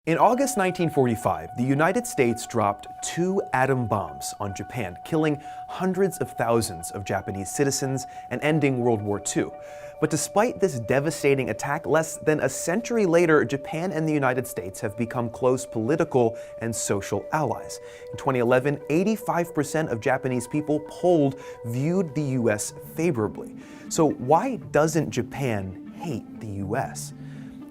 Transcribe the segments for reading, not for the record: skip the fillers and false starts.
In August 1945, the United States dropped 2 atom bombs on Japan, killing hundreds of thousands of Japanese citizens and ending World War II. But despite this devastating attack, less than a century later, Japan and the United States have become close political and social allies. In 2011, 85% of Japanese people polled viewed the US favorably. So why doesn't Japan hate the US?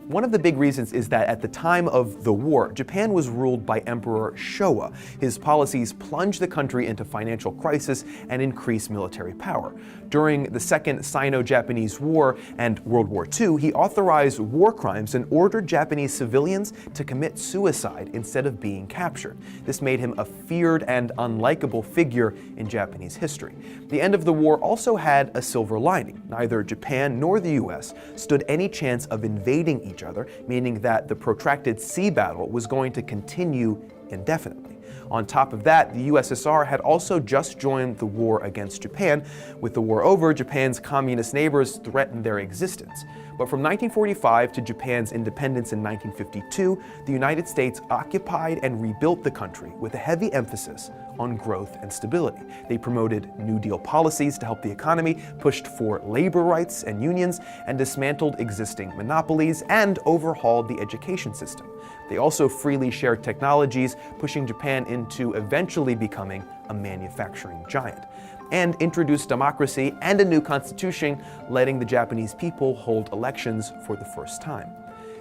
One of the big reasons is that at the time of the war, Japan was ruled by Emperor Showa. His policies plunged the country into financial crisis and increased military power. During the Second Sino-Japanese War and World War II, he authorized war crimes and ordered Japanese civilians to commit suicide instead of being captured. This made him a feared and unlikable figure in Japanese history. The end of the war also had a silver lining. Neither Japan nor the US stood any chance of invading each other, meaning that the protracted sea battle was going to continue indefinitely. On top of that, the USSR had also just joined the war against Japan. With the war over, Japan's communist neighbors threatened their existence. But from 1945 to Japan's independence in 1952, the United States occupied and rebuilt the country with a heavy emphasis on growth and stability. They promoted New Deal policies to help the economy, pushed for labor rights and unions, and dismantled existing monopolies and overhauled the education system. They also freely shared technologies, pushing Japan into eventually becoming a manufacturing giant, and introduced democracy and a new constitution, letting the Japanese people hold elections for the first time.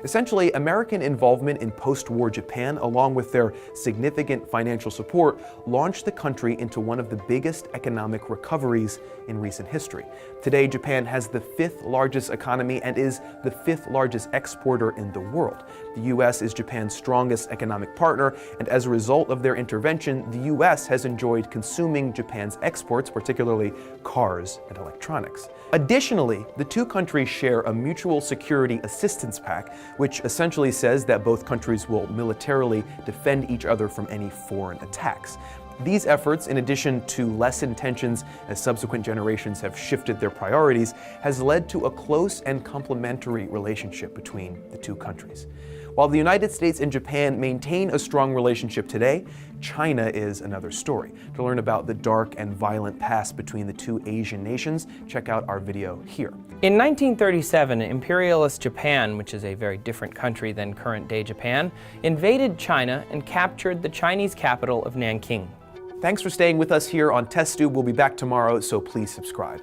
Essentially, American involvement in post-war Japan, along with their significant financial support, launched the country into one of the biggest economic recoveries in recent history. Today, Japan has the 5th largest economy and is the 5th largest exporter in the world. The US is Japan's strongest economic partner, and as a result of their intervention, the US has enjoyed consuming Japan's exports, particularly cars and electronics. Additionally, the two countries share a mutual security assistance pact, which essentially says that both countries will militarily defend each other from any foreign attacks. These efforts, in addition to lessened tensions as subsequent generations have shifted their priorities, has led to a close and complementary relationship between the two countries. While the United States and Japan maintain a strong relationship today, China is another story. To learn about the dark and violent past between the two Asian nations, check out our video here. In 1937, imperialist Japan, which is a very different country than current-day Japan, invaded China and captured the Chinese capital of Nanking. Thanks for staying with us here on TestTube. We'll be back tomorrow, so please subscribe.